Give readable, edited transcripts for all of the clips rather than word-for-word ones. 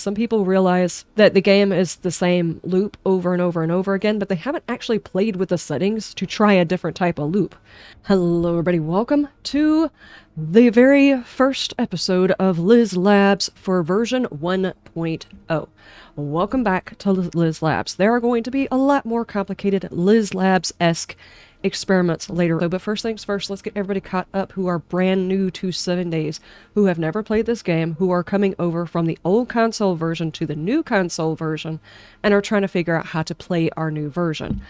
some people realize that the game is the same loop over and over and over again, but they haven't actually played with the settings to try a different type of loop. Hello everybody, welcome to the very first episode of LizLabz for version 1.0. Welcome back to LizLabz. There are going to be a lot more complicated LizLabz-esque experiments later. But first things first, let's get everybody caught up who are brand new to 7 days, who have never played this game, who are coming over from the old console version to the new console version, and are trying to figure out how to play our new version.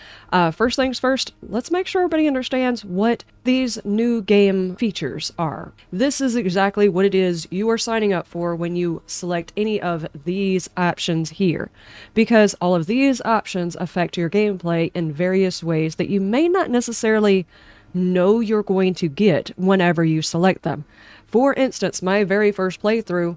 First things first, let's make sure everybody understands what these new game features are. This is exactly what it is you are signing up for when you select any of these options here, because all of these options affect your gameplay in various ways that you may not necessarily know you're going to get whenever you select them. For instance, my very first playthrough,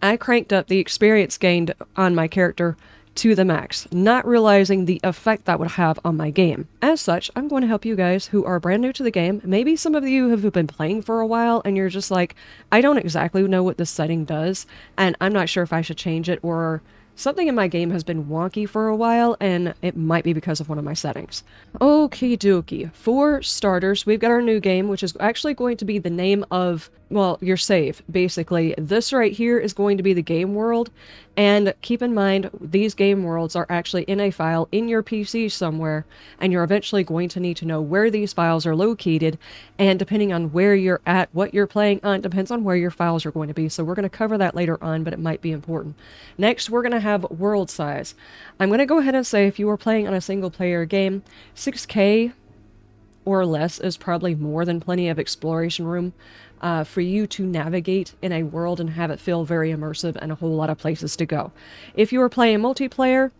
I cranked up the experience gained on my character to the max, not realizing the effect that would have on my game. As such, I'm going to help you guys who are brand new to the game. Maybe some of you have been playing for a while and you're just like, I don't exactly know what this setting does, and I'm not sure if I should change it, or something in my game has been wonky for a while, and it might be because of one of my settings. Okie dokie. For starters, we've got our new game, which is actually going to be the name of, well, your save, basically. This right here is going to be the game world, and keep in mind, these game worlds are actually in a file in your PC somewhere, and you're eventually going to need to know where these files are located, and depending on where you're at, what you're playing on, depends on where your files are going to be. So we're going to cover that later on, but it might be important. Next, we're going to have world size. I'm going to go ahead and say if you are playing on a single player game, 6K or less is probably more than plenty of exploration room for you to navigate in a world and have it feel very immersive and a whole lot of places to go. If you are playing multiplayer,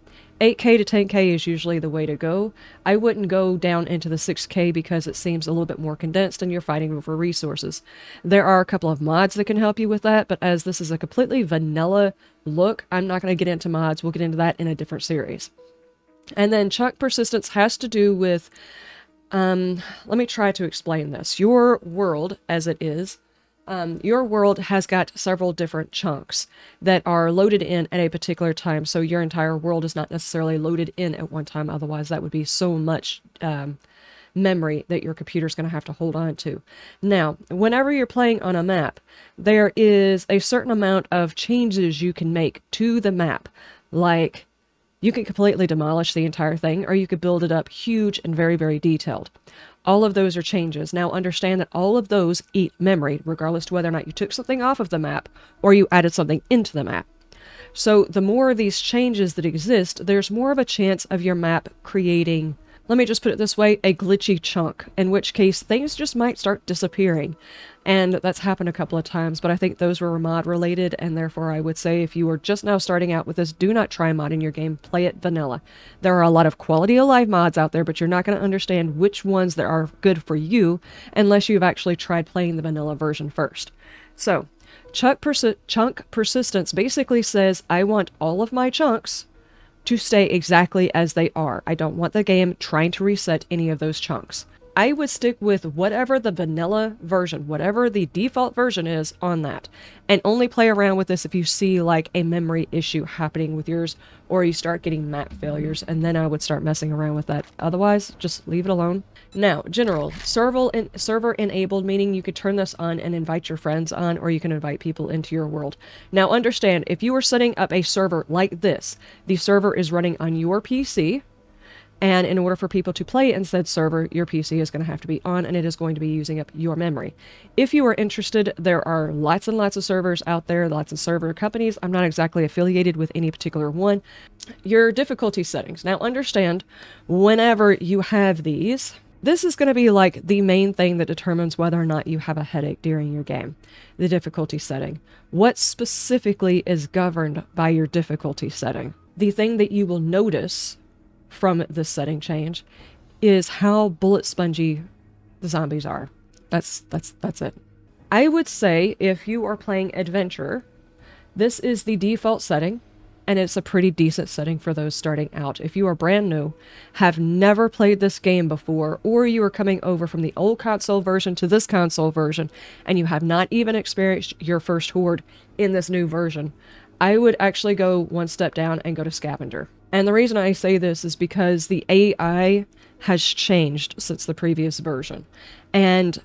8K to 10K is usually the way to go. I wouldn't go down into the 6K because it seems a little bit more condensed and you're fighting over resources. There are a couple of mods that can help you with that, but as this is a completely vanilla look, I'm not going to get into mods. We'll get into that in a different series. And then chunk persistence has to do with, let me try to explain this. Your world, as it is, your world has got several different chunks that are loaded in at a particular time, so your entire world is not necessarily loaded in at one time, otherwise that would be so much memory that your computer's going to have to hold on to. Now, whenever you're playing on a map, there is a certain amount of changes you can make to the map, like you can completely demolish the entire thing, or you could build it up huge and very, very detailed. All of those are changes. Now understand that all of those eat memory, regardless to whether or not you took something off of the map or you added something into the map. So the more of these changes that exist, there's more of a chance of your map creating, let me just put it this way, a glitchy chunk, in which case things just might start disappearing. And that's happened a couple of times, but I think those were mod related, and therefore I would say if you are just now starting out with this, do not try modding your game, play it vanilla. There are a lot of quality of life mods out there, but you're not going to understand which ones that are good for you unless you've actually tried playing the vanilla version first. So, chunk persistence basically says, I want all of my chunks to stay exactly as they are. I don't want the game trying to reset any of those chunks. I would stick with whatever the vanilla version, whatever the default version is on that, and only play around with this if you see like a memory issue happening with yours, or you start getting map failures, and then I would start messing around with that. Otherwise, just leave it alone. Now, general, server enabled, meaning you could turn this on and invite your friends on, or you can invite people into your world. Now understand, if you are setting up a server like this, the server is running on your PC, and in order for people to play in said server, your PC is going to have to be on, and it is going to be using up your memory. If you are interested, there are lots and lots of servers out there, lots of server companies. I'm not exactly affiliated with any particular one. Your difficulty settings. Now understand, whenever you have these, this is going to be like the main thing that determines whether or not you have a headache during your game. The difficulty setting. What specifically is governed by your difficulty setting? The thing that you will notice from this setting change is how bullet spongy the zombies are. That's it. I would say if you are playing adventure, this is the default setting, and it's a pretty decent setting for those starting out. If you are brand new, have never played this game before, or you are coming over from the old console version to this console version, and you have not even experienced your first horde in this new version, I would actually go one step down and go to scavenger. And the reason I say this is because the AI has changed since the previous version. And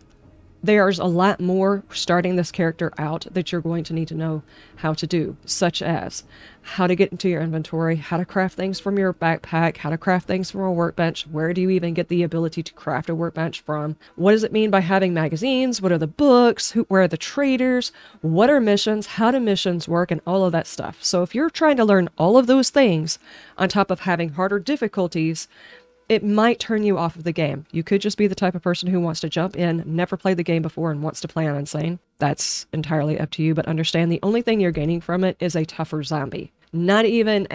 there's a lot more starting this character out that you're going to need to know how to do, such as how to get into your inventory, how to craft things from your backpack, how to craft things from a workbench, where do you even get the ability to craft a workbench from, what does it mean by having magazines, what are the books, where are the traders, what are missions, how do missions work, and all of that stuff. So if you're trying to learn all of those things on top of having harder difficulties, it might turn you off of the game. You could just be the type of person who wants to jump in, never played the game before, and wants to play on Insane. That's entirely up to you, but understand the only thing you're gaining from it is a tougher zombie. Not even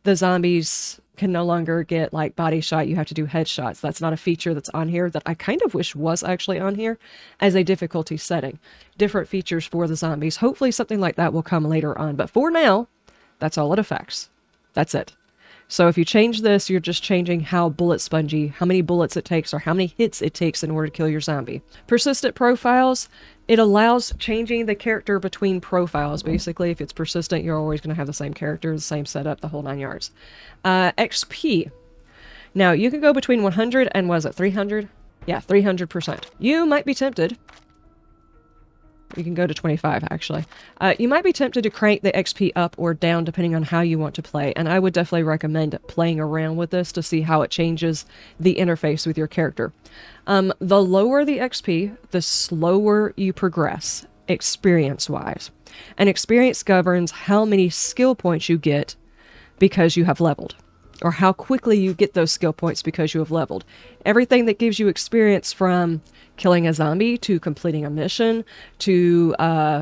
the zombies can no longer get like body shot, you have to do headshots. That's not a feature that's on here that I kind of wish was actually on here as a difficulty setting. Different features for the zombies. Hopefully something like that will come later on, but for now, that's all it affects. That's it. So if you change this, you're just changing how bullet spongy, how many bullets it takes, or how many hits it takes in order to kill your zombie. Persistent profiles, it allows changing the character between profiles. Basically, if it's persistent, you're always going to have the same character, the same setup, the whole 9 yards. XP. Now, you can go between 100 and, was it 300? Yeah, 300%. You might be tempted. You can go to 25, actually. You might be tempted to crank the XP up or down depending on how you want to play, and I would definitely recommend playing around with this to see how it changes the interface with your character. The lower the XP, the slower you progress, experience-wise. And experience governs how many skill points you get because you have leveled, or how quickly you get those skill points because you have leveled. Everything that gives you experience, from killing a zombie, to completing a mission, to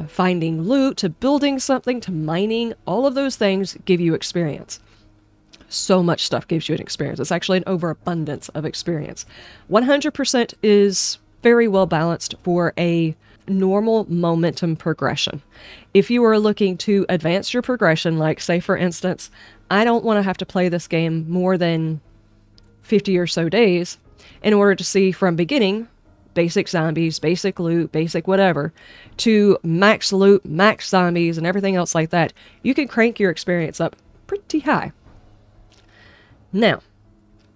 finding loot, to building something, to mining, all of those things give you experience. So much stuff gives you an experience. It's actually an overabundance of experience. 100% is very well balanced for a normal momentum progression. If you are looking to advance your progression, like say for instance, I don't want to have to play this game more than 50 or so days in order to see from beginning basic zombies, basic loot, basic whatever, to max loot, max zombies, and everything else like that, you can crank your experience up pretty high. Now,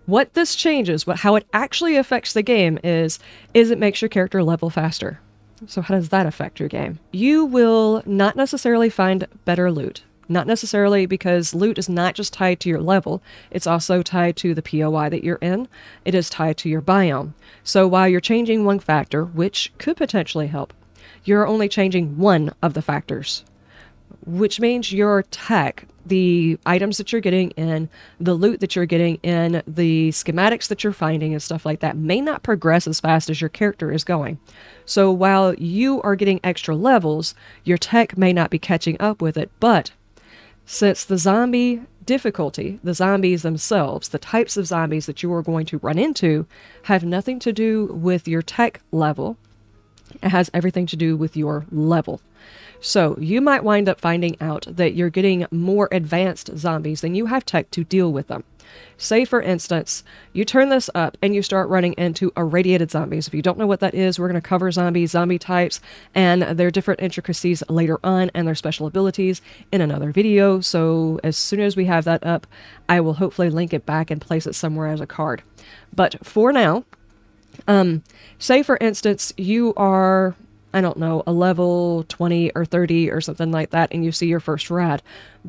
what this changes, how it actually affects the game is it makes your character level faster. So how does that affect your game? You will not necessarily find better loot. Not necessarily, because loot is not just tied to your level, it's also tied to the POI that you're in. It is tied to your biome. So while you're changing one factor, which could potentially help, you're only changing one of the factors, which means your tech, the items that you're getting in, the loot that you're getting in, the schematics that you're finding and stuff like that may not progress as fast as your character is going. So while you are getting extra levels, your tech may not be catching up with it, but since the zombie difficulty, the zombies themselves, the types of zombies that you are going to run into, have nothing to do with your tech level. It has everything to do with your level. So you might wind up finding out that you're getting more advanced zombies than you have tech to deal with them. Say, for instance, you turn this up and you start running into irradiated zombies. If you don't know what that is, we're going to cover zombies, zombie types, and their different intricacies later on, and their special abilities in another video. So as soon as we have that up, I will hopefully link it back and place it somewhere as a card. But for now, say, for instance, you are, I don't know, a level 20 or 30 or something like that, and you see your first rad.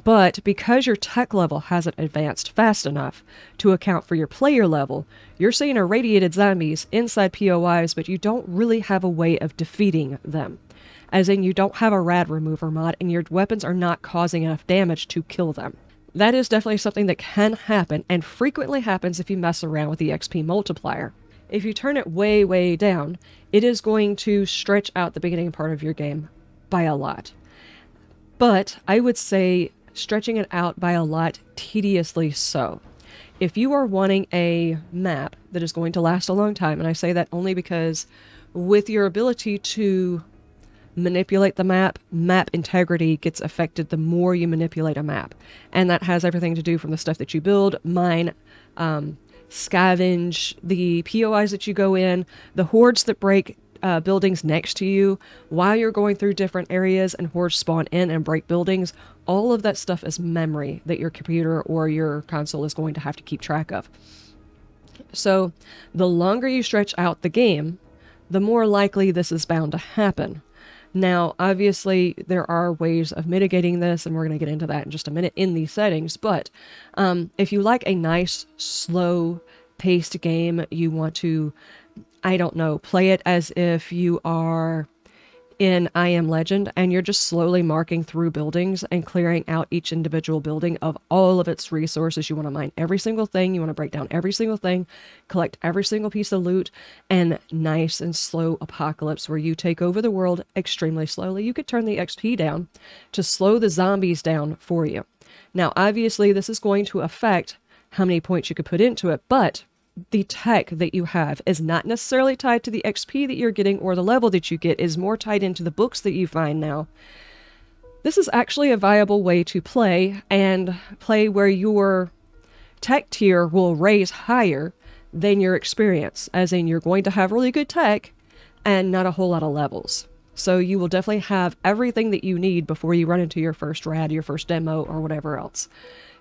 But because your tech level hasn't advanced fast enough to account for your player level, you're seeing irradiated zombies inside POIs, but you don't really have a way of defeating them. As in, you don't have a rad remover mod, and your weapons are not causing enough damage to kill them. That is definitely something that can happen, and frequently happens if you mess around with the XP multiplier. If you turn it way, way down, it is going to stretch out the beginning part of your game by a lot. But I would say stretching it out by a lot tediously so. If you are wanting a map that is going to last a long time, and I say that only because with your ability to manipulate the map, map integrity gets affected the more you manipulate a map. And that has everything to do from the stuff that you build, mine, scavenge, the POIs that you go in, the hordes that break buildings next to you while you're going through different areas and hordes spawn in and break buildings. All of that stuff is memory that your computer or your console is going to have to keep track of. So the longer you stretch out the game, the more likely this is bound to happen. Now, obviously, there are ways of mitigating this, and we're going to get into that in just a minute in these settings, but if you like a nice, slow-paced game, you want to, I don't know, play it as if you are in I Am Legend, and you're just slowly marking through buildings and clearing out each individual building of all of its resources. You want to mine every single thing, you want to break down every single thing, collect every single piece of loot, and nice and slow apocalypse where you take over the world extremely slowly. You could turn the XP down to slow the zombies down for you. Now, obviously, this is going to affect how many points you could put into it, but the tech that you have is not necessarily tied to the XP that you're getting or the level that you get, is more tied into the books that you find now. This is actually a viable way to play, and play where your tech tier will raise higher than your experience, as in you're going to have really good tech and not a whole lot of levels. So you will definitely have everything that you need before you run into your first rad, your first demo, or whatever else.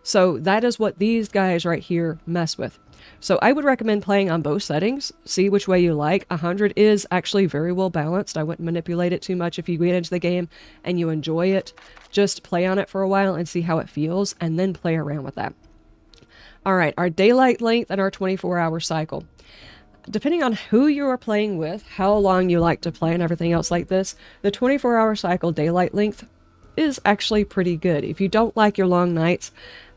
So that is what these guys right here mess with. So I would recommend playing on both settings, see which way you like. 100 is actually very well balanced. I wouldn't manipulate it too much if you get into the game and you enjoy it. Just play on it for a while and see how it feels, and then play around with that. All right, our daylight length and our 24-hour cycle. Depending on who you are playing with, how long you like to play, and everything else like this, the 24-hour cycle daylight length is actually pretty good. If you don't like your long nights,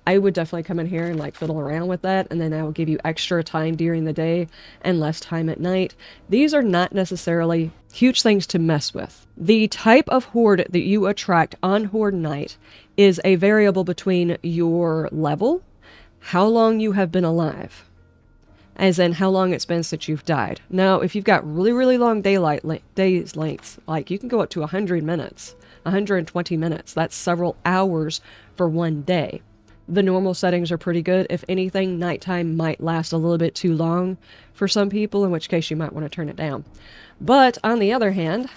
I would definitely come in here and like fiddle around with that, and then I will give you extra time during the day and less time at night. These are not necessarily huge things to mess with. The type of horde that you attract on horde night is a variable between your level, how long you have been alive, as in how long it's been since you've died. Now, if you've got really, really long days lengths, like you can go up to 100 minutes, 120 minutes, that's several hours for one day. The normal settings are pretty good. If anything, nighttime might last a little bit too long for some people, in which case you might want to turn it down. But on the other hand,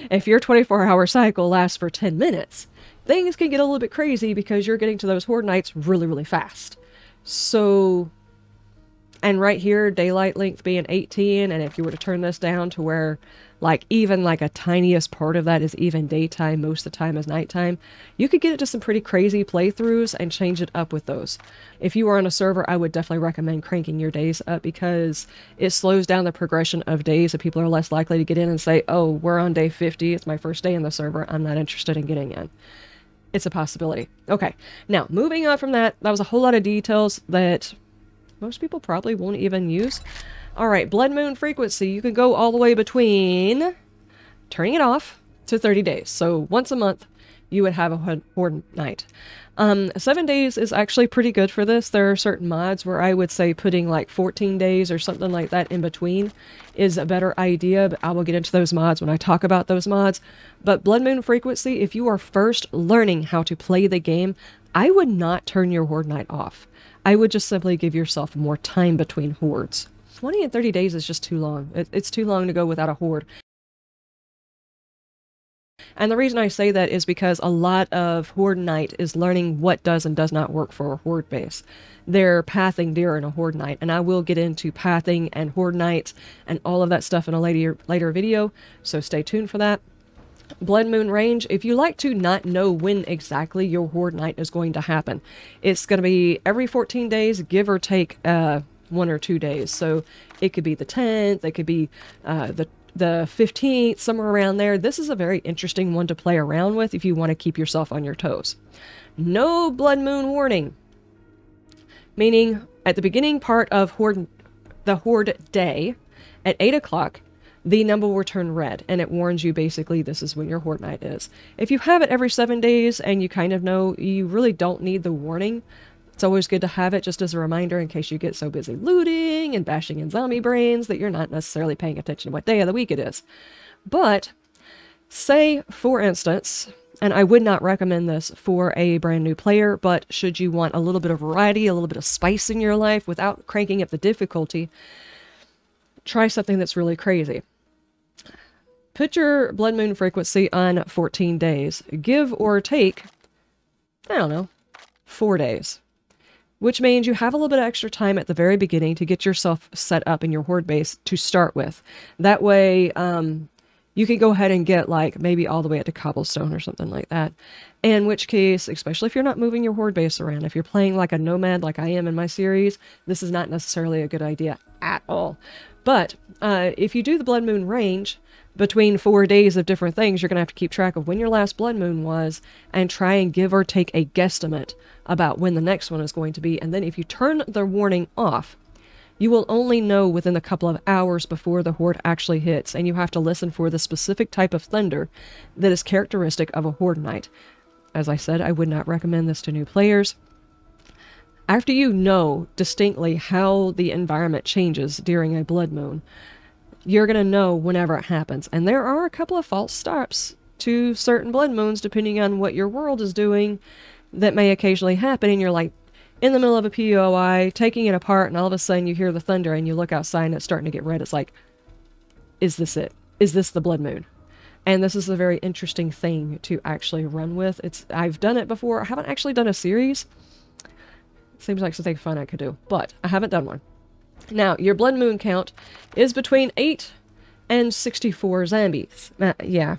if your 24-hour cycle lasts for 10 minutes, things can get a little bit crazy because you're getting to those horde nights really, really fast. So, and right here, daylight length being 18, and if you were to turn this down to where like even like a tiniest part of that is even daytime, most of the time is nighttime, you could get it to some pretty crazy playthroughs and change it up with those. If you are on a server, I would definitely recommend cranking your days up, because it slows down the progression of days, and people are less likely to get in and say, oh, we're on day 50, it's my first day in the server, I'm not interested in getting in. It's a possibility. Okay, now moving on from that, that was a whole lot of details that most people probably won't even use. All right, blood moon frequency. You can go all the way between turning it off to 30 days. So once a month, you would have a horde night. 7 days is actually pretty good for this. There are certain mods where I would say putting like 14 days or something like that in between is a better idea, but I will get into those mods when I talk about those mods. But blood moon frequency, if you are first learning how to play the game, I would not turn your horde night off. I would just simply give yourself more time between hordes. 20 and 30 days is just too long. It's too long to go without a horde. And the reason I say that is because a lot of horde night is learning what does and does not work for a horde base. They're pathing during a horde night, and I will get into pathing and horde nights and all of that stuff in a later video, so stay tuned for that. Blood moon range, if you like to not know when exactly your horde night is going to happen, it's going to be every 14 days, give or take 1 or 2 days. So it could be the 10th, it could be the 15th, somewhere around there. This is a very interesting one to play around with if you want to keep yourself on your toes. No blood moon warning, meaning at the beginning part of the horde day at 8 o'clock, the number will turn red, and it warns you basically this is when your horde night is. If you have it every 7 days and you kind of know you really don't need the warning, it's always good to have it just as a reminder in case you get so busy looting and bashing in zombie brains that you're not necessarily paying attention to what day of the week it is. But say, for instance, and I would not recommend this for a brand new player, but should you want a little bit of variety, a little bit of spice in your life without cranking up the difficulty, try something that's really crazy. put your blood moon frequency on 14 days. Give or take, I don't know, 4 days. Which means you have a little bit of extra time at the very beginning to get yourself set up in your horde base to start with. That way, you can go ahead and get like maybe all the way up to cobblestone or something like that. In which case, especially if you're not moving your horde base around, if you're playing like a nomad like I am in my series, this is not necessarily a good idea at all. But if you do the blood moon range, between 4 days of different things, you're going to have to keep track of when your last blood moon was and try and give or take a guesstimate about when the next one is going to be. And then if you turn the warning off, you will only know within a couple of hours before the horde actually hits, and you have to listen for the specific type of thunder that is characteristic of a horde night. As I said, I would not recommend this to new players. After you know distinctly how the environment changes during a blood moon, you're going to know whenever it happens. And there are a couple of false stops to certain blood moons, depending on what your world is doing, that may occasionally happen. And you're like in the middle of a POI, taking it apart, and all of a sudden you hear the thunder and you look outside and it's starting to get red. It's like, is this it? Is this the blood moon? And this is a very interesting thing to actually run with. I've done it before. I haven't actually done a series. Seems like something fun I could do, but I haven't done one. Now, your blood moon count is between 8 and 64 zombies. Yeah.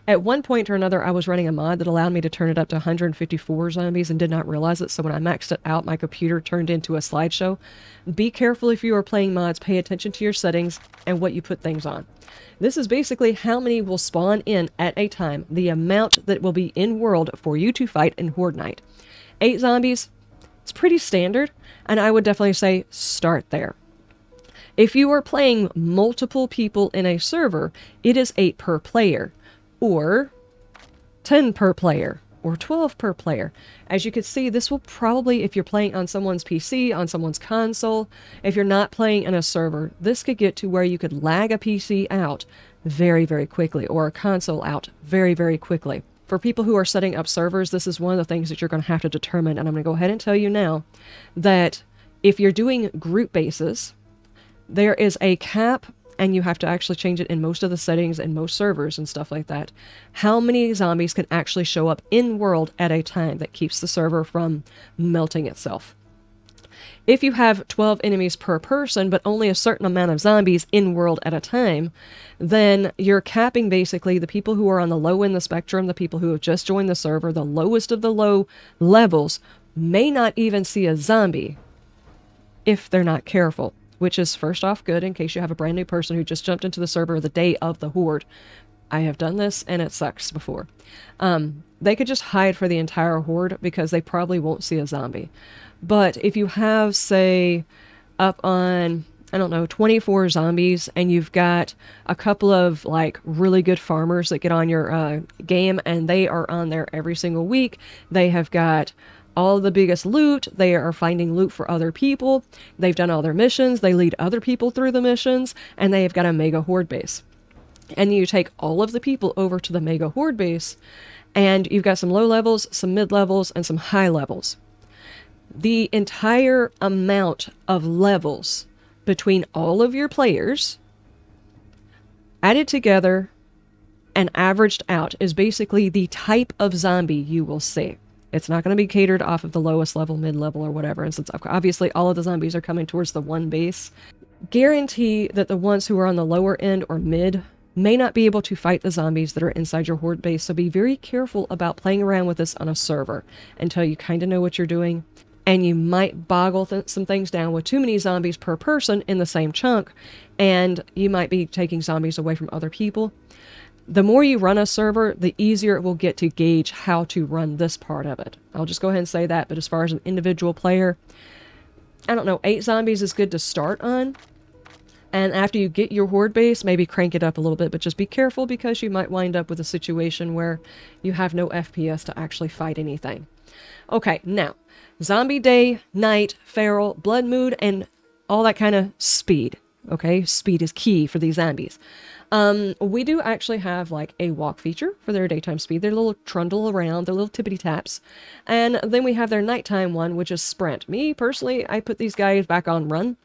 At one point or another, I was running a mod that allowed me to turn it up to 154 zombies and did not realize it. So when I maxed it out, my computer turned into a slideshow. Be careful if you are playing mods. Pay attention to your settings and what you put things on. This is basically how many will spawn in at a time, the amount that will be in world for you to fight in Horde Night. 8 zombies, it's pretty standard, and I would definitely say start there. If you are playing multiple people in a server, it is 8 per player, or 10 per player, or 12 per player. As you can see, this will probably, if you're playing on someone's PC, on someone's console, if you're not playing in a server, this could get to where you could lag a PC out very, very quickly, or a console out very, very quickly. For people who are setting up servers, this is one of the things that you're going to have to determine, and I'm going to go ahead and tell you now that if you're doing group bases, there is a cap, and you have to actually change it in most of the settings and most servers and stuff like that, how many zombies can actually show up in world at a time that keeps the server from melting itself. If you have 12 enemies per person, but only a certain amount of zombies in world at a time, then you're capping basically the people who are on the low end of the spectrum, the people who have just joined the server, the lowest of the low levels, may not even see a zombie if they're not careful, which is first off good in case you have a brand new person who just jumped into the server the day of the horde. I have done this and it sucks before. They could just hide for the entire horde because they probably won't see a zombie. But if you have, say, up on, I don't know, 24 zombies, and you've got a couple of, like, really good farmers that get on your game, and they are on there every single week, they have got all the biggest loot, they are finding loot for other people, they've done all their missions, they lead other people through the missions, and they have got a mega horde base. And you take all of the people over to the mega horde base, and you've got some low levels, some mid levels, and some high levels. The entire amount of levels between all of your players added together and averaged out is basically the type of zombie you will see. It's not going to be catered off of the lowest level, mid-level, or whatever. And since obviously all of the zombies are coming towards the one base, guarantee that the ones who are on the lower end or mid may not be able to fight the zombies that are inside your horde base. So be very careful about playing around with this on a server until you kind of know what you're doing. And you might boggle some things down with too many zombies per person in the same chunk, and you might be taking zombies away from other people. The more you run a server, the easier it will get to gauge how to run this part of it. I'll just go ahead and say that, but as far as an individual player, I don't know, 8 zombies is good to start on. And after you get your horde base, maybe crank it up a little bit, but just be careful because you might wind up with a situation where you have no FPS to actually fight anything. Okay, now, zombie day, night, feral, blood mood, and all that kind of speed. Okay, speed is key for these zombies. We do actually have like a walk feature for their daytime speed. Their little trundle around, their little tippity taps. And then we have their nighttime one, which is sprint. Me, personally, I put these guys back on run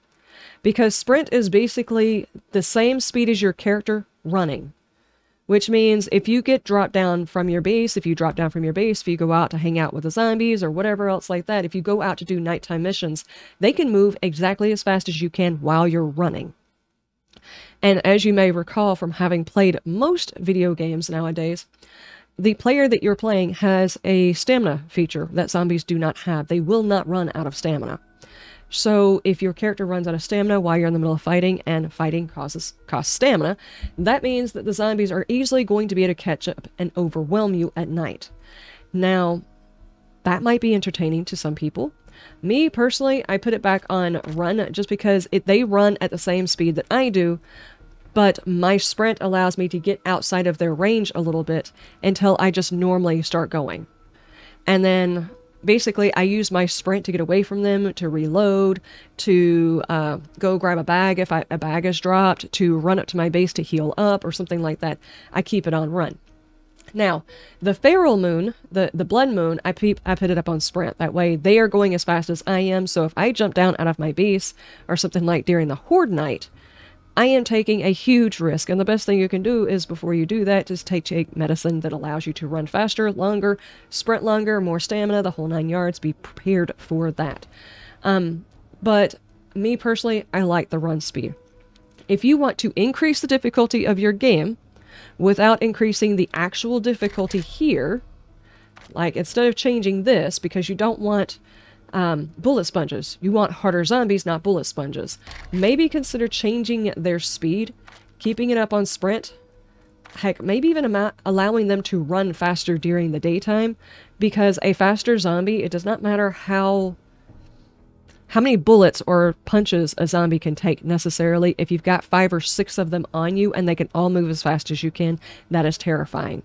because sprint is basically the same speed as your character running. which means if you get dropped down from your base, if you drop down from your base, if you go out to hang out with the zombies or whatever else like that, if you go out to do nighttime missions, they can move exactly as fast as you can while you're running. And as you may recall from having played most video games nowadays, the player that you're playing has a stamina feature that zombies do not have. They will not run out of stamina. So if your character runs out of stamina while you're in the middle of fighting, and fighting costs stamina, that means that the zombies are easily going to be able to catch up and overwhelm you at night. Now, that might be entertaining to some people. Me, personally, I put it back on run just because they run at the same speed that I do, but my sprint allows me to get outside of their range a little bit until I just normally start going. And then basically I use my sprint to get away from them, to reload, to go grab a bag if a bag is dropped, to run up to my base to heal up or something like that. I keep it on run. Now, the feral moon, the blood moon, I put it up on sprint. That way they are going as fast as I am. So if I jump down out of my base or something like during the horde night, I am taking a huge risk, and the best thing you can do is before you do that, just take medicine that allows you to run faster, longer, sprint longer, more stamina, the whole 9 yards. Be prepared for that. But me personally, I like the run speed. If you want to increase the difficulty of your game without increasing the actual difficulty here, like instead of changing this, because you don't want bullet sponges. You want harder zombies, not bullet sponges. Maybe consider changing their speed, keeping it up on sprint. Heck, maybe even allowing them to run faster during the daytime, because a faster zombie, it does not matter how many bullets or punches a zombie can take necessarily. If you've got 5 or 6 of them on you and they can all move as fast as you can, that is terrifying.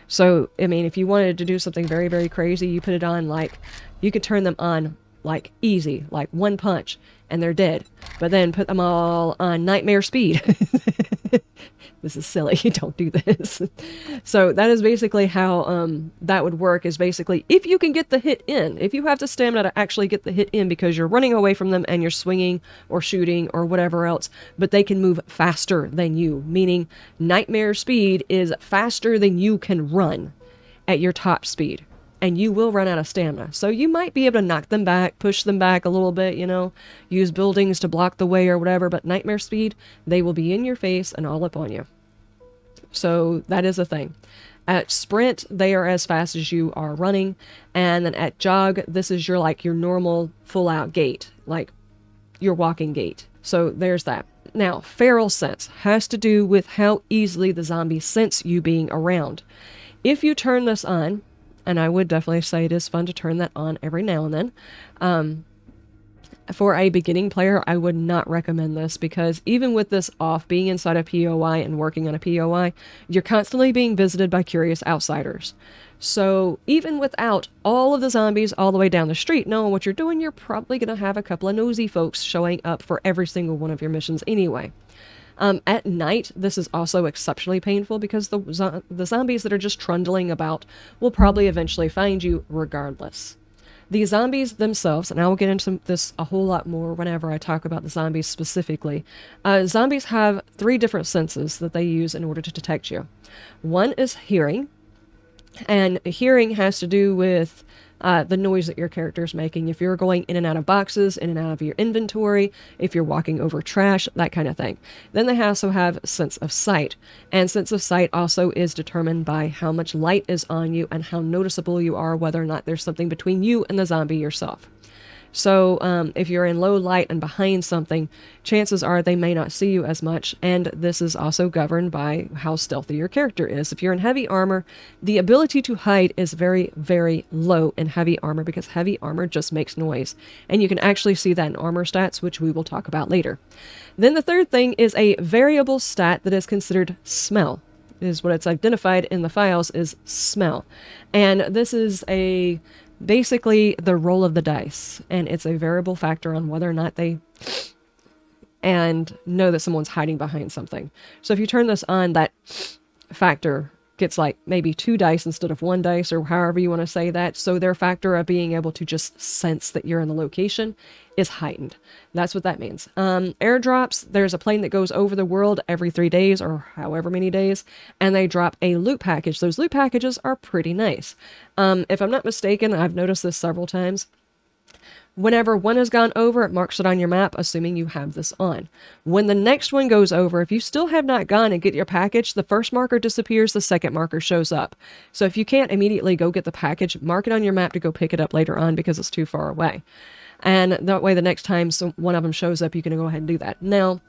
So, I mean, if you wanted to do something very, very crazy, you put it on like, you could turn them on like easy, like 1 punch, and they're dead. But then put them all on nightmare speed. This is silly. Don't do this. So that is basically how that would work, is basically if you can get the hit in, if you have the stamina to actually get the hit in because you're running away from them and you're swinging or shooting or whatever else, but they can move faster than you, meaning nightmare speed is faster than you can run at your top speed. And you will run out of stamina. So you might be able to knock them back, push them back a little bit, you know, use buildings to block the way or whatever, but nightmare speed, they will be in your face and all up on you. So that is a thing. At sprint, they are as fast as you are running. And then at jog, this is your like your normal full out gait, like your walking gait. So there's that. Now, feral sense has to do with how easily the zombies sense you being around. If you turn this on, and I would definitely say it is fun to turn that on every now and then. For a beginning player, I would not recommend this, because even with this off, being inside a POI and working on a POI, you're constantly being visited by curious outsiders. So even without all of the zombies all the way down the street knowing what you're doing, you're probably going to have a couple of nosy folks showing up for every single one of your missions anyway. At night, this is also exceptionally painful, because the zombies that are just trundling about will probably eventually find you regardless. The zombies themselves, and I will get into this a whole lot more whenever I talk about the zombies specifically. Zombies have 3 different senses that they use in order to detect you. One is hearing, and hearing has to do with the noise that your character is making. If you're going in and out of boxes, in and out of your inventory, if you're walking over trash, that kind of thing. Then they also have sense of sight. And sense of sight also is determined by how much light is on you and how noticeable you are, whether or not there's something between you and the zombie yourself. So if you're in low light and behind something, chances are they may not see you as much, and this is also governed by how stealthy your character is. If you're in heavy armor, the ability to hide is very, very low in heavy armor, because heavy armor just makes noise, and you can actually see that in armor stats, which we will talk about later. Then the third thing is a variable stat that is considered smell. Is what it's identified in the files is smell, and this is basically the roll of the dice, and it's a variable factor on whether or not they know that someone's hiding behind something. So if you turn this on, that factor gets like maybe 2 dice instead of 1 dice, or however you want to say that. So their factor of being able to just sense that you're in the location is heightened. That's what that means. Airdrops, there's a plane that goes over the world every 3 days or however many days, and they drop a loot package. Those loot packages are pretty nice. If I'm not mistaken, I've noticed this several times. Whenever one has gone over, it marks it on your map, assuming you have this on. When the next one goes over, if you still have not gone and get your package, the first marker disappears, the second marker shows up. So if you can't immediately go get the package, mark it on your map to go pick it up later on because it's too far away. And that way the next time one of them shows up, you can go ahead and do that. Now,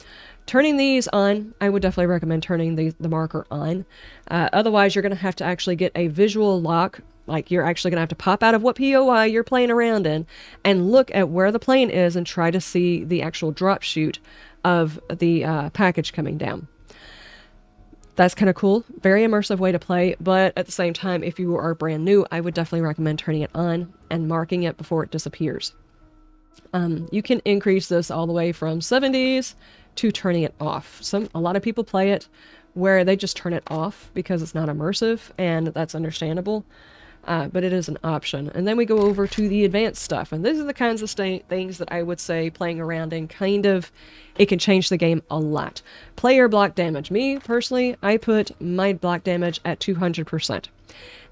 turning these on, I would definitely recommend turning the marker on. Otherwise, you're going to have to actually get a visual lock. Like, you're actually going to have to pop out of what POI you're playing around in and look at where the plane is and try to see the actual drop chute of the package coming down. That's kind of cool. Very immersive way to play, but at the same time, if you are brand new, I would definitely recommend turning it on and marking it before it disappears. You can increase this all the way from 70s to turning it off. A lot of people play it where they just turn it off because it's not immersive, and that's understandable. But it is an option. And then we go over to the advanced stuff. And these are the kinds of things that I would say playing around in it can change the game a lot. Player block damage. Me, personally, I put my block damage at 200%.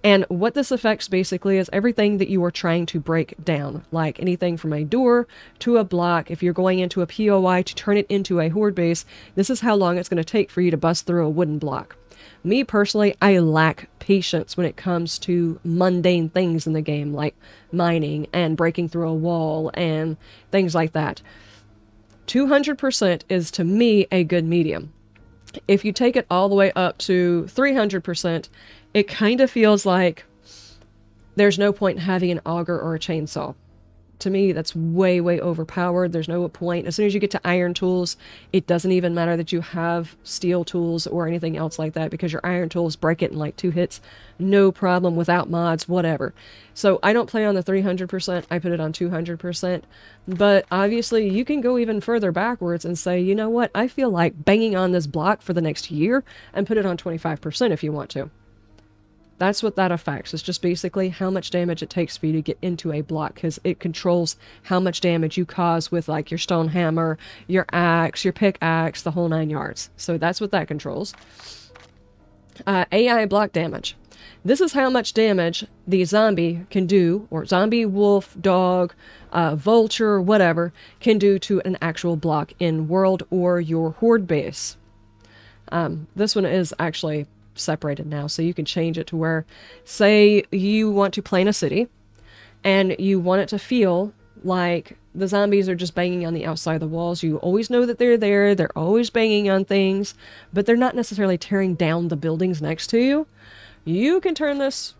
And what this affects basically is everything that you are trying to break down, like anything from a door to a block. If you're going into a POI to turn it into a horde base, this is how long it's going to take for you to bust through a wooden block. Me personally, I lack patience when it comes to mundane things in the game, like mining and breaking through a wall and things like that. 200% is, to me, a good medium. If you take it all the way up to 300%, it kind of feels like there's no point in having an auger or a chainsaw. To me, that's way, way overpowered. There's no point. As soon as you get to iron tools, it doesn't even matter that you have steel tools or anything else like that, because your iron tools break it in like 2 hits. No problem, without mods, whatever. So I don't play on the 300%. I put it on 200%. But obviously, you can go even further backwards and say, you know what? I feel like banging on this block for the next year, and put it on 25% if you want to. That's what that affects. It's just basically how much damage it takes for you to get into a block, because it controls how much damage you cause with like your stone hammer, your axe, your pickaxe, the whole 9 yards. So that's what that controls. AI block damage. This is how much damage the zombie can do, or zombie, wolf, dog, vulture, whatever, can do to an actual block in world or your horde base. This one is actually separated now, so you can change it to where, say you want to play in a city and you want it to feel like the zombies are just banging on the outside of the walls. You always know that they're there, they're always banging on things, but they're not necessarily tearing down the buildings next to you. You can turn this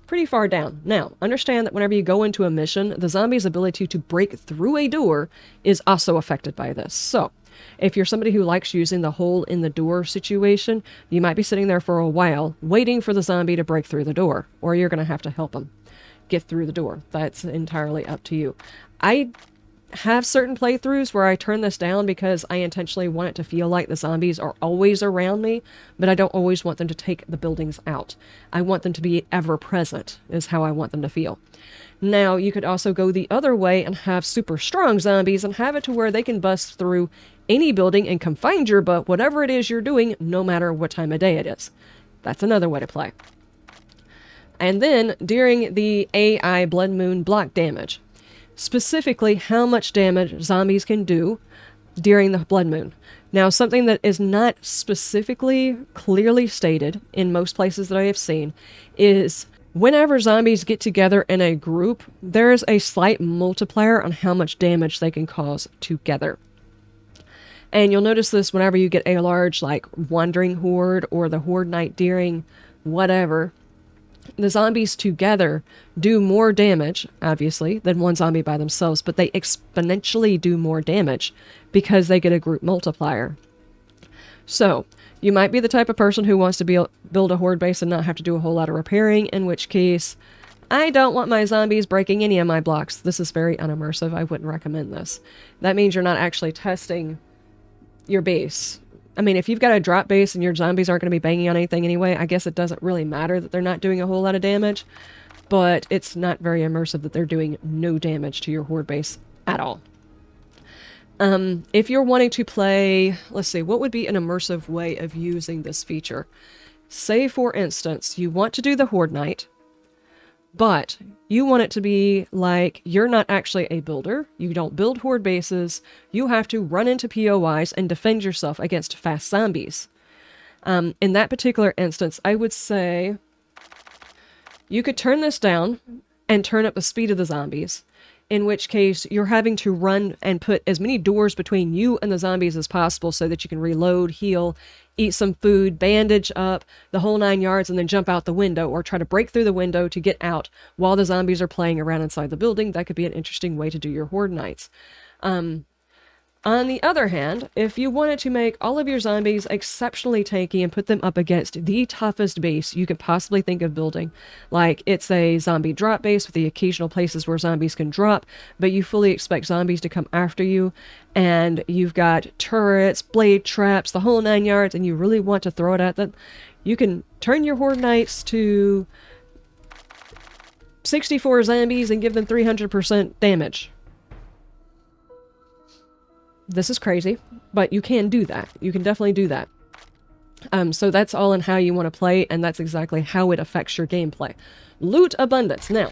pretty far down. Now, understand that whenever you go into a mission, the zombie's ability to break through a door is also affected by this. So if you're somebody who likes using the hole in the door situation, you might be sitting there for a while waiting for the zombie to break through the door, or you're going to have to help them get through the door. That's entirely up to you. I have certain playthroughs where I turn this down because I intentionally want it to feel like the zombies are always around me, but I don't always want them to take the buildings out. I want them to be ever present, is how I want them to feel. Now, you could also go the other way and have super strong zombies and have it to where they can bust through any building and come find your butt, whatever it is you're doing, no matter what time of day it is. That's another way to play. And then, during the AI Blood Moon block damage, specifically how much damage zombies can do during the Blood Moon. Now, something that is not specifically clearly stated in most places that I have seen is whenever zombies get together in a group, there is a slight multiplier on how much damage they can cause together. And you'll notice this whenever you get a large, like, wandering horde or the horde night during whatever. The zombies together do more damage, obviously, than one zombie by themselves, but they exponentially do more damage because they get a group multiplier. So, you might be the type of person who wants to build a horde base and not have to do a whole lot of repairing, in which case, I don't want my zombies breaking any of my blocks. This is very unimmersive. I wouldn't recommend this. That means you're not actually testing your base I mean, if you've got a drop base and your zombies aren't going to be banging on anything anyway, I guess it doesn't really matter that they're not doing a whole lot of damage. But it's not very immersive that they're doing no damage to your horde base at all. If you're wanting to play, let's see, what would be an immersive way of using this feature? Say, for instance, you want to do the Horde Night, but you want it to be like you're not actually a builder. You don't build horde bases. You have to run into POIs and defend yourself against fast zombies. In that particular instance, I would say you could turn this down and turn up the speed of the zombies, in which case you're having to run and put as many doors between you and the zombies as possible so that you can reload, heal, eat some food, bandage up, the whole 9 yards, and then jump out the window or try to break through the window to get out while the zombies are playing around inside the building. That could be an interesting way to do your horde nights. On the other hand, if you wanted to make all of your zombies exceptionally tanky and put them up against the toughest base you could possibly think of building, like it's a zombie drop base with the occasional places where zombies can drop, but you fully expect zombies to come after you, and you've got turrets, blade traps, the whole 9 yards, and you really want to throw it at them, you can turn your horde knights to 64 zombies and give them 300% damage. This is crazy, but you can do that. You can definitely do that. So that's all in how you want to play, and that's exactly how it affects your gameplay. Loot abundance. Now,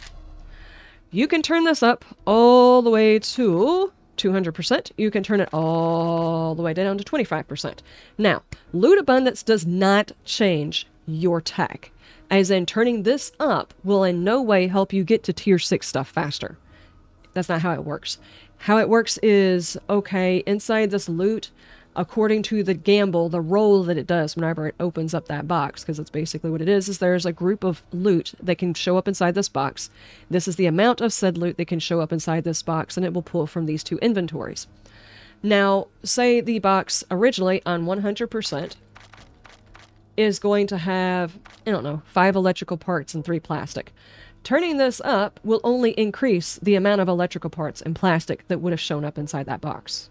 you can turn this up all the way to 200%. You can turn it all the way down to 25%. Now, loot abundance does not change your tech, as in turning this up will in no way help you get to tier 6 stuff faster. That's not how it works. How it works is, okay, inside this loot, according to the gamble, the roll that it does whenever it opens up that box, because that's basically what it is there's a group of loot that can show up inside this box. This is the amount of said loot that can show up inside this box, and it will pull from these two inventories. Now, say the box originally on 100% is going to have, I don't know, 5 electrical parts and 3 plastic. Turning this up will only increase the amount of electrical parts and plastic that would have shown up inside that box.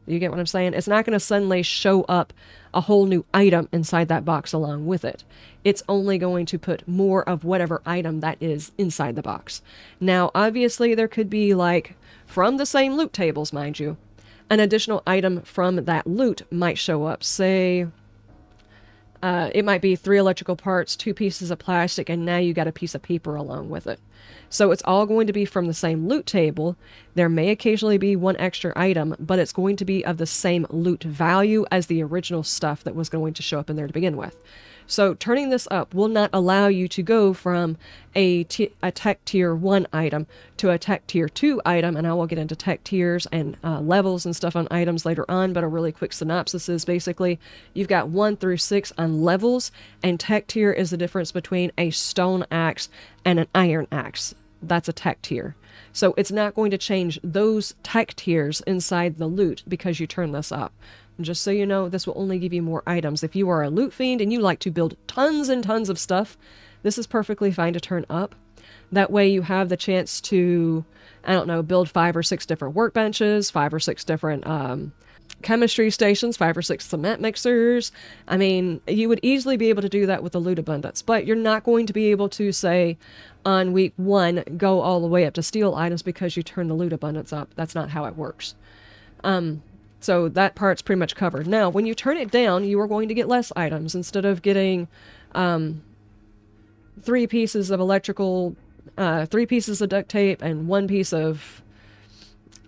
You get what I'm saying? It's not going to suddenly show up a whole new item inside that box along with it. It's only going to put more of whatever item that is inside the box. Now, obviously, there could be, like, from the same loot tables, mind you, an additional item from that loot might show up. Say, it might be 3 electrical parts, 2 pieces of plastic, and now you got a piece of paper along with it. So it's all going to be from the same loot table. There may occasionally be 1 extra item, but it's going to be of the same loot value as the original stuff that was going to show up in there to begin with. So turning this up will not allow you to go from a tech tier 1 item to a tech tier 2 item, and I will get into tech tiers and levels and stuff on items later on, but a really quick synopsis is basically you've got 1 through 6 on levels, and tech tier is the difference between a stone axe and an iron axe. That's a tech tier. So it's not going to change those tech tiers inside the loot because you turn this up. And just so you know, this will only give you more items. If you are a loot fiend and you like to build tons and tons of stuff, this is perfectly fine to turn up. That way you have the chance to, I don't know, build 5 or 6 different workbenches, 5 or 6 different chemistry stations, 5 or 6 cement mixers. I mean, you would easily be able to do that with the loot abundance, but you're not going to be able to, say, on week 1, go all the way up to steel items because you turn the loot abundance up. That's not how it works. So that part's pretty much covered. Now, when you turn it down, you are going to get less items. Instead of getting 3 pieces of electrical, 3 pieces of duct tape and 1 piece of,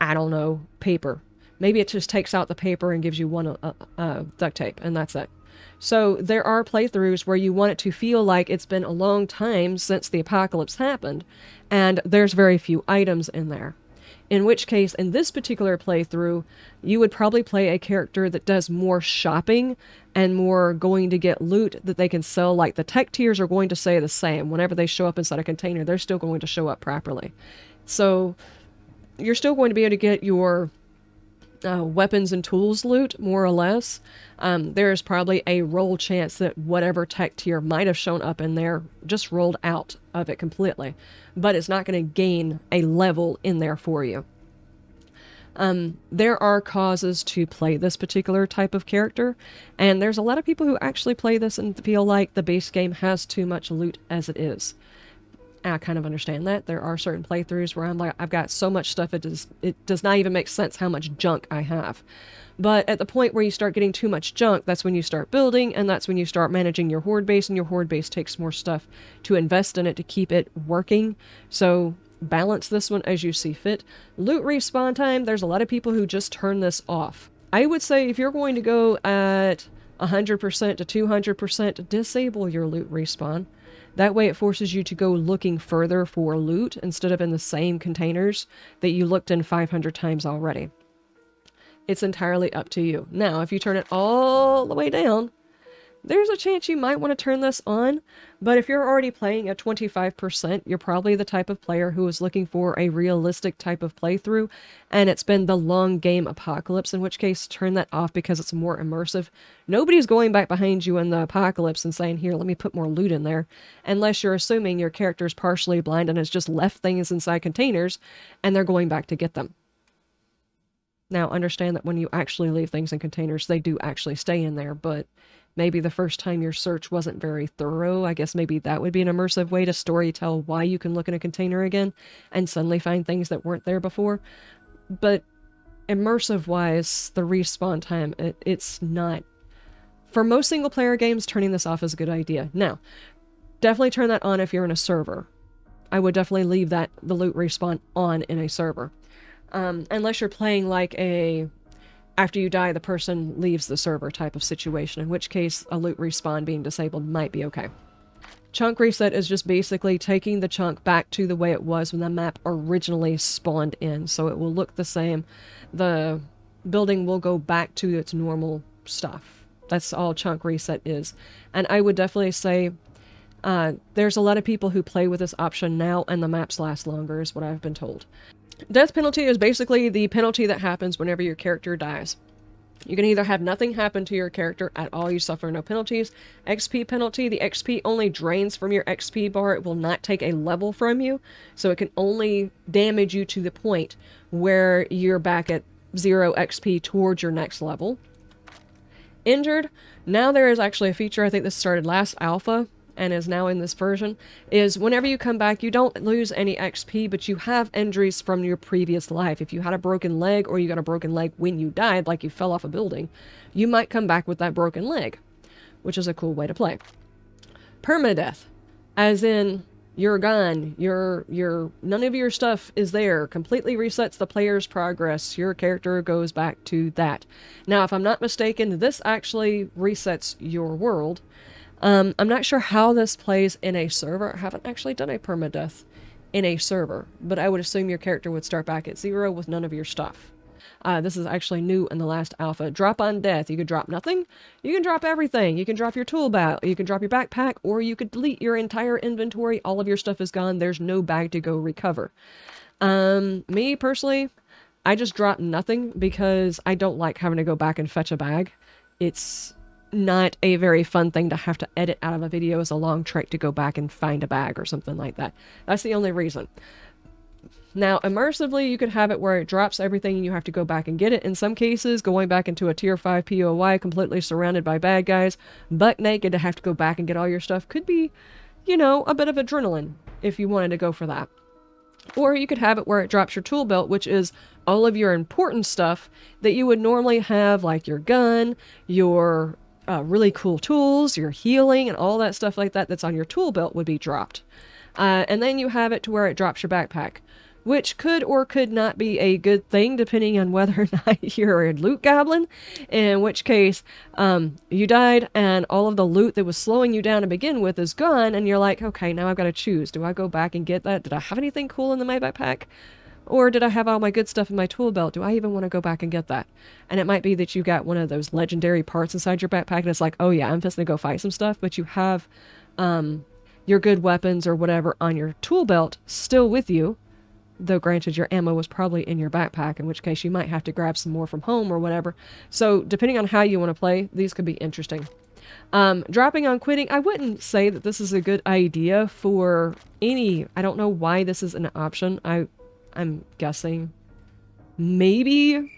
I don't know, paper. Maybe it just takes out the paper and gives you 1 duct tape, and that's it. So there are playthroughs where you want it to feel like it's been a long time since the apocalypse happened, and there's very few items in there. In which case, in this particular playthrough, you would probably play a character that does more shopping and more going to get loot that they can sell. Like the tech tiers are going to say the same. Whenever they show up inside a container, they're still going to show up properly. So you're still going to be able to get your weapons and tools loot, more or less. There's probably a roll chance that whatever tech tier might have shown up in there just rolled out of it completely. But it's not going to gain a level in there for you. There are causes to play this particular type of character, and there's a lot of people who actually play this and feel like the base game has too much loot as it is. I kind of understand that. There are certain playthroughs where I'm like, I've got so much stuff, it does not even make sense how much junk I have. But at the point where you start getting too much junk, that's when you start building, and that's when you start managing your horde base, and your horde base takes more stuff to invest in it to keep it working. So balance this one as you see fit. Loot respawn time, there's a lot of people who just turn this off. I would say if you're going to go at 100% to 200%, disable your loot respawn. That way it forces you to go looking further for loot instead of in the same containers that you looked in 500 times already. It's entirely up to you. Now, if you turn it all the way down, there's a chance you might want to turn this on, but if you're already playing at 25%, you're probably the type of player who is looking for a realistic type of playthrough, and it's been the long game apocalypse, in which case turn that off because it's more immersive. Nobody's going back behind you in the apocalypse and saying, here, let me put more loot in there, unless you're assuming your character's partially blind and has just left things inside containers, and they're going back to get them. Now, understand that when you actually leave things in containers, they do actually stay in there, but maybe the first time your search wasn't very thorough. I guess maybe that would be an immersive way to storytell why you can look in a container again and suddenly find things that weren't there before. But immersive-wise, the respawn time, it's not... For most single-player games, turning this off is a good idea. Now, definitely turn that on if you're in a server. I would definitely leave the loot respawn on in a server. Unless you're playing like a... after you die, the person leaves the server type of situation, in which case a loot respawn being disabled might be okay. Chunk reset is just basically taking the chunk back to the way it was when the map originally spawned in, so it will look the same. The building will go back to its normal stuff. That's all chunk reset is. And I would definitely say there's a lot of people who play with this option now, and the maps last longer, is what I've been told. Death penalty is basically the penalty that happens whenever your character dies. You can either have nothing happen to your character at all, you suffer no penalties. XP penalty, the XP only drains from your XP bar, it will not take a level from you, so it can only damage you to the point where you're back at 0 XP towards your next level. Injured, now there is actually a feature, I think this started last alpha, and is now in this version, is whenever you come back, you don't lose any XP, but you have injuries from your previous life. If you had a broken leg, or you got a broken leg when you died, like you fell off a building, you might come back with that broken leg, which is a cool way to play. Permadeath, as in, you're gone, none of your stuff is there, completely resets the player's progress, your character goes back to that. Now, if I'm not mistaken, this actually resets your world. I'm not sure how this plays in a server. I haven't actually done a permadeath in a server, but I would assume your character would start back at 0 with none of your stuff. This is actually new in the last alpha. Drop on death. You could drop nothing. You can drop everything. You can drop your tool bag. You can drop your backpack, or you could delete your entire inventory. All of your stuff is gone. There's no bag to go recover. Me personally, I just drop nothing because I don't like having to go back and fetch a bag. It's not a very fun thing to have to edit out of a video as a long trek to go back and find a bag or something like that. That's the only reason. Now, immersively, you could have it where it drops everything and you have to go back and get it. In some cases, going back into a tier 5 POI completely surrounded by bad guys, butt naked to have to go back and get all your stuff could be, you know, a bit of adrenaline if you wanted to go for that. Or you could have it where it drops your tool belt, which is all of your important stuff that you would normally have, like your gun, your really cool tools, your healing, and all that stuff like that that's on your tool belt would be dropped. And then you have it to where it drops your backpack, which could or could not be a good thing depending on whether or not you're a loot goblin, in which case you died and all of the loot that was slowing you down to begin with is gone, and you're like, okay, now I've got to choose. Do I go back and get that? Did I have anything cool in my backpack? Or did I have all my good stuff in my tool belt? Do I even want to go back and get that? And it might be that you got one of those legendary parts inside your backpack and it's like, oh yeah, I'm just going to go fight some stuff, but you have your good weapons or whatever on your tool belt still with you, though granted your ammo was probably in your backpack, in which case you might have to grab some more from home or whatever. So depending on how you want to play, these could be interesting. Dropping on quitting, I wouldn't say that this is a good idea for any, I don't know why this is an option. I'm guessing maybe,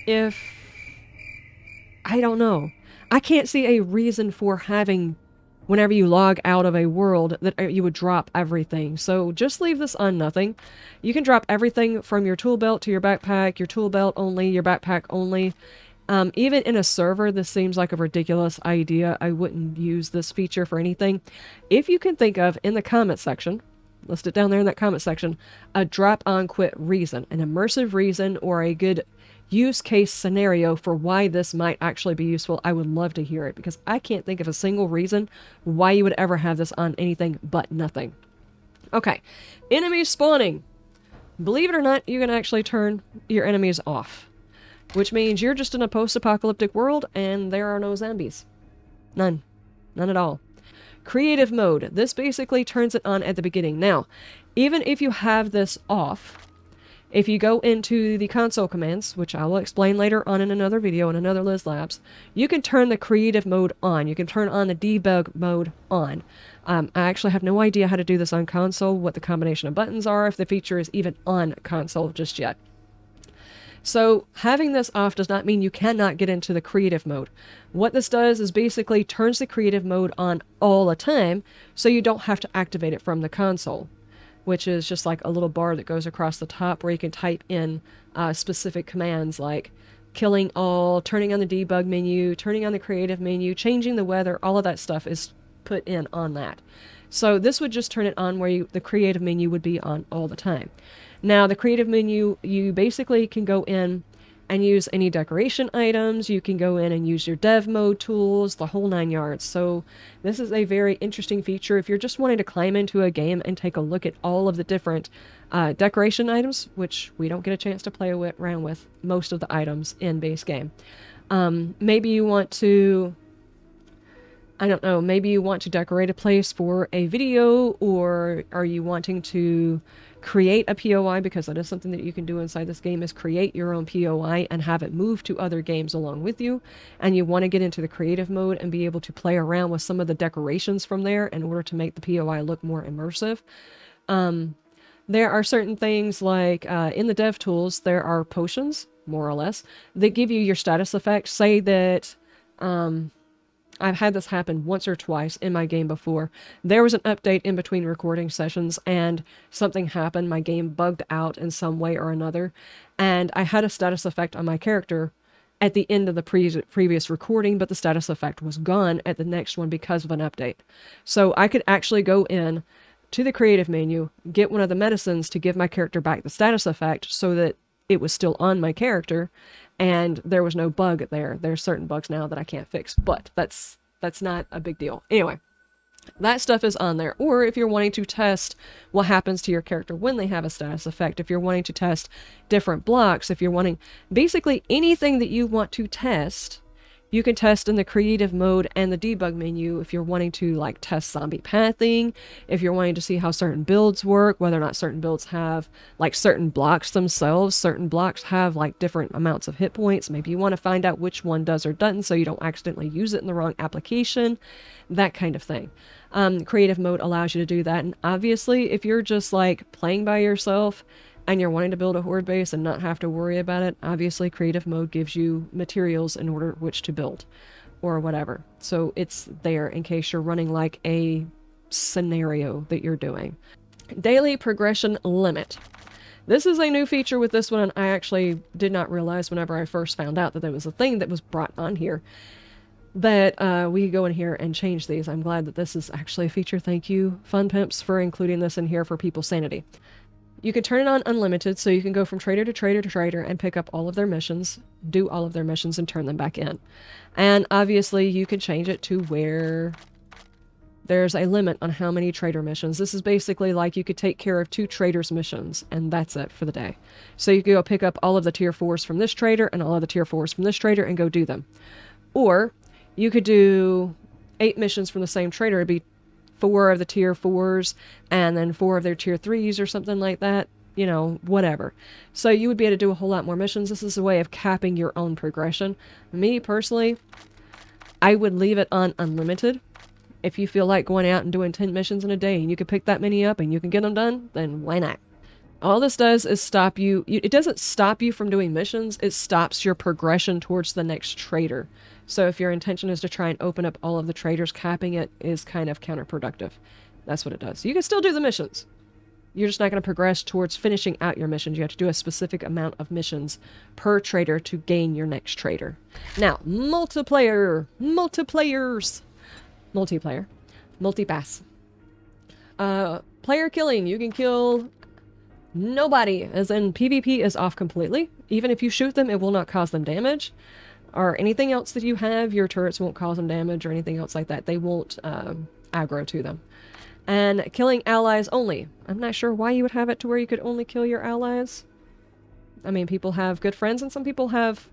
if, I don't know. I can't see a reason for having, whenever you log out of a world, that you would drop everything. So just leave this on nothing. You can drop everything from your tool belt to your backpack, your tool belt only, your backpack only. Even in a server, this seems like a ridiculous idea. I wouldn't use this feature for anything. If you can think of, in the comment section, list it down there in that comment section, a drop on quit reason, an immersive reason, or a good use case scenario for why this might actually be useful, I would love to hear it, because I can't think of a single reason why you would ever have this on anything but nothing. Okay, enemies spawning. Believe it or not, you can actually turn your enemies off, which means you're just in a post-apocalyptic world and there are no zombies. None. None at all. Creative mode. This basically turns it on at the beginning. Now, even if you have this off, if you go into the console commands, which I will explain later on in another video in another LizLabz, you can turn the creative mode on. You can turn on the debug mode on. I actually have no idea how to do this on console, what the combination of buttons are, if the feature is even on console just yet. So having this off does not mean you cannot get into the creative mode. What this does is basically turns the creative mode on all the time, so you don't have to activate it from the console, which is just like a little bar that goes across the top where you can type in specific commands like killing all, turning on the debug menu, turning on the creative menu, changing the weather, all of that stuff is put in on that. So this would just turn it on where the creative menu would be on all the time. Now the creative menu, you basically can go in and use any decoration items, you can go in and use your dev mode tools, the whole 9 yards. So this is a very interesting feature if you're just wanting to climb into a game and take a look at all of the different decoration items, which we don't get a chance to play around with most of the items in base game. Maybe you want to, I don't know, maybe you want to decorate a place for a video, or are you wanting to create a POI, because that is something that you can do inside this game, is create your own POI and have it move to other games along with you, and you want to get into the creative mode and be able to play around with some of the decorations from there in order to make the POI look more immersive. There are certain things like in the dev tools, there are potions, more or less, that give you your status effects. Say that I've had this happen once or twice in my game before. There was an update in between recording sessions and something happened. My game bugged out in some way or another, and I had a status effect on my character at the end of the previous recording, but the status effect was gone at the next one because of an update. So I could actually go in to the creative menu, get one of the medicines to give my character back the status effect so that it was still on my character, and there was no bug there. There's certain bugs now that I can't fix, but that's not a big deal. Anyway, that stuff is on there. Or if you're wanting to test what happens to your character when they have a status effect, if you're wanting to test different blocks, if you're wanting basically anything that you want to test, you can test in the creative mode and the debug menu. If you're wanting to like test zombie pathing, if you're wanting to see how certain builds work, whether or not certain builds have like certain blocks themselves, certain blocks have like different amounts of hit points. Maybe you want to find out which one does or doesn't so you don't accidentally use it in the wrong application, that kind of thing. Creative mode allows you to do that. And obviously if you're just like playing by yourself and you're wanting to build a horde base and not have to worry about it, obviously creative mode gives you materials in order which to build or whatever. So it's there in case you're running like a scenario that you're doing. Daily progression limit. This is a new feature with this one, and I actually did not realize whenever I first found out that there was a thing that was brought on here that we could go in here and change these. I'm glad that this is actually a feature. Thank you, Fun Pimps, for including this in here for people's sanity. You can turn it on unlimited, so you can go from trader to trader to trader and pick up all of their missions, do all of their missions, and turn them back in. And obviously you can change it to where there's a limit on how many trader missions. This is basically like you could take care of 2 traders missions, and that's it for the day. So you could go pick up all of the tier 4s from this trader and all of the tier 4s from this trader and go do them. Or you could do 8 missions from the same trader. It'd be 4 of the tier 4s and then 4 of their tier 3s or something like that, you know, whatever. So you would be able to do a whole lot more missions. This is a way of capping your own progression. Me personally, I would leave it on unlimited If you feel like going out and doing 10 missions in a day and you can pick that many up and you can get them done, then why not? All this does is stop you. It doesn't stop you from doing missions. It stops your progression towards the next trader. So if your intention is to try and open up all of the traders, capping it is kind of counterproductive. That's what it does. You can still do the missions. You're just not going to progress towards finishing out your missions. You have to do a specific amount of missions per trader to gain your next trader. Now, multiplayer. Multipass. Player killing. You can kill nobody, as in PvP is off completely. Even if you shoot them, it will not cause them damage. Or anything else that you have, your turrets won't cause them damage or anything else like that. They won't aggro to them. And killing allies only. I'm not sure why you would have it to where you could only kill your allies. I mean, people have good friends, and some people have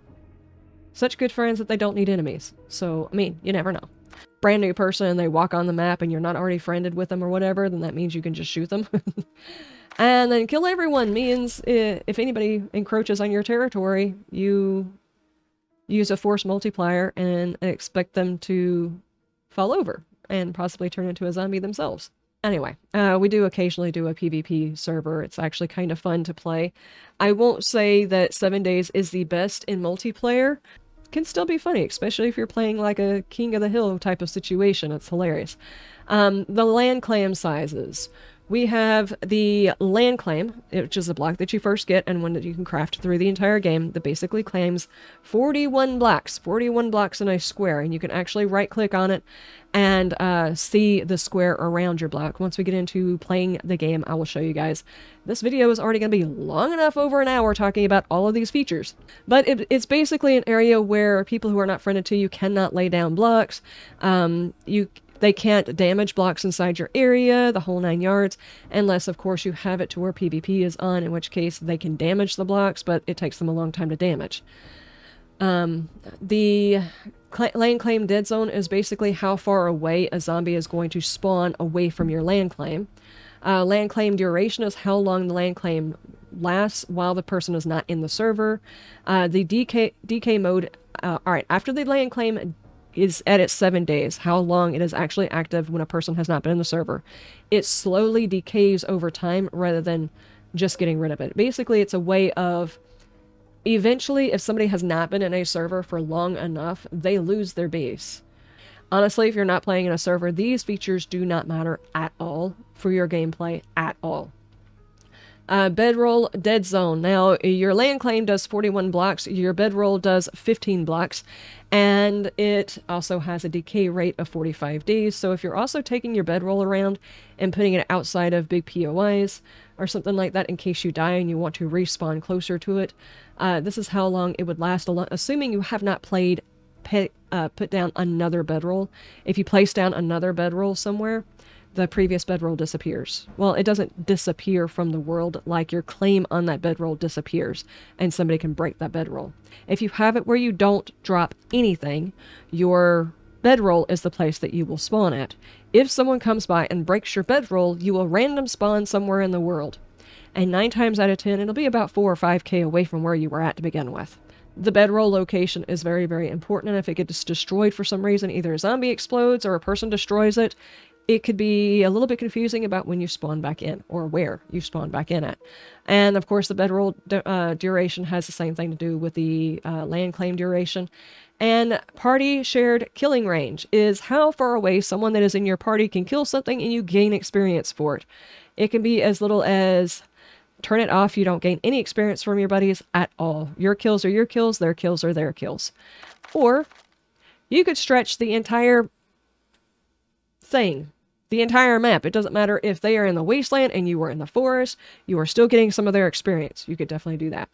such good friends that they don't need enemies. So, I mean, you never know. Brand new person, and they walk on the map, and you're not already friended with them or whatever, then that means you can just shoot them. And then kill everyone means if anybody encroaches on your territory, you use a force multiplier and expect them to fall over and possibly turn into a zombie themselves. Anyway, we do occasionally do a PvP server. It's actually kind of fun to play. I won't say that 7 days is the best in multiplayer. It can still be funny, especially if you're playing like a King of the Hill type of situation. It's hilarious. The land claim sizes. We have the land claim, which is a block that you first get and one that you can craft through the entire game that basically claims 41 blocks in a square, and you can actually right click on it and see the square around your block. Once we get into playing the game, I will show you guys. This video is already going to be long enough, over an hour, talking about all of these features. But it's basically an area where people who are not friended to you cannot lay down blocks. They can't damage blocks inside your area, the whole 9 yards, unless, of course, you have it to where PvP is on, in which case they can damage the blocks, but it takes them a long time to damage. The land claim dead zone is basically how far away a zombie is going to spawn away from your land claim. Land claim duration is how long the land claim lasts while the person is not in the server. The DK mode, alright, after the land claim is at its 7 days, how long it is actually active when a person has not been in the server. It slowly decays over time rather than just getting rid of it. Basically, it's a way of, eventually, if somebody has not been in a server for long enough, they lose their base. Honestly, if you're not playing in a server, these features do not matter at all for your gameplay at all. Bedroll dead zone. Now, your land claim does 41 blocks, your bedroll does 15 blocks, and it also has a decay rate of 45 days. So if you're also taking your bedroll around and putting it outside of big POIs or something like that in case you die and you want to respawn closer to it, this is how long it would last, assuming you have not put down another bedroll. If you place down another bedroll somewhere, the previous bedroll disappears. Well, it doesn't disappear from the world, like your claim on that bedroll disappears and somebody can break that bedroll. If you have it where you don't drop anything, your bedroll is the place that you will spawn at. If someone comes by and breaks your bedroll, you will random spawn somewhere in the world. And 9 times out of 10, it'll be about 4 or 5k away from where you were at to begin with. The bedroll location is very, very important, and if it gets destroyed for some reason, either a zombie explodes or a person destroys it, it could be a little bit confusing about when you spawn back in, or where you spawn back in at. And of course, the bedroll duration has the same thing to do with the land claim duration. And party shared killing range is how far away someone that is in your party can kill something and you gain experience for it. It can be as little as turn it off, you don't gain any experience from your buddies at all. Your kills are your kills, their kills are their kills. Or you could stretch the entire thing, the entire map. It doesn't matter if they are in the wasteland and you are in the forest, you are still getting some of their experience. You could definitely do that.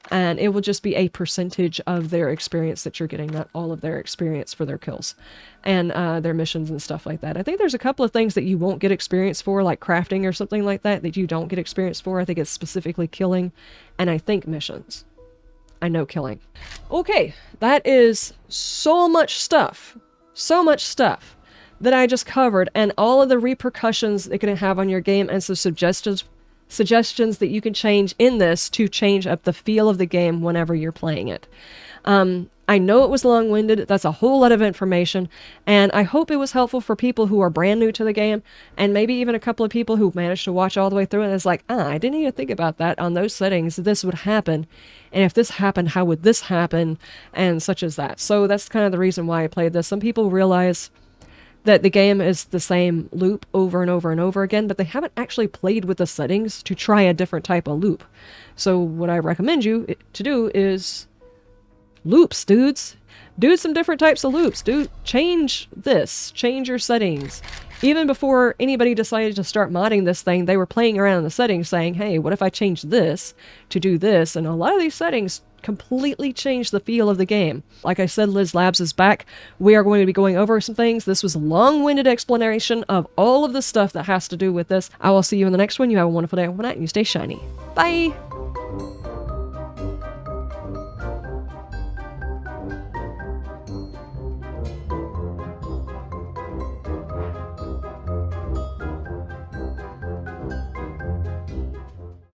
And it will just be a percentage of their experience that you're getting, not all of their experience for their kills and their missions and stuff like that. I think there's a couple of things that you won't get experience for, like crafting or something like that, that you don't get experience for. I think it's specifically killing, and I think missions. I know killing. Okay, that is so much stuff that I just covered, and all of the repercussions it can have on your game, and some suggestions that you can change in this to change up the feel of the game whenever you're playing it. I know it was long-winded. That's a whole lot of information, and I hope it was helpful for people who are brand new to the game, and maybe even a couple of people who managed to watch all the way through and it's like, I didn't even think about that. On those settings, this would happen, and if this happened, how would this happen, and such as that. So that's kind of the reason why I played this. Some people realize that the game is the same loop over and over and over again, but they haven't actually played with the settings to try a different type of loop. So what I recommend you to do is loops, dudes. Do some different types of loops. Change this. Change your settings. Even before anybody decided to start modding this thing, they were playing around in the settings saying, hey, what if I change this to do this? And a lot of these settings completely change the feel of the game. Like I said, LizLabz is back. We are going to be going over some things. This was a long-winded explanation of all of the stuff that has to do with this. I will see you in the next one. You have a wonderful day, and you stay shiny. Bye!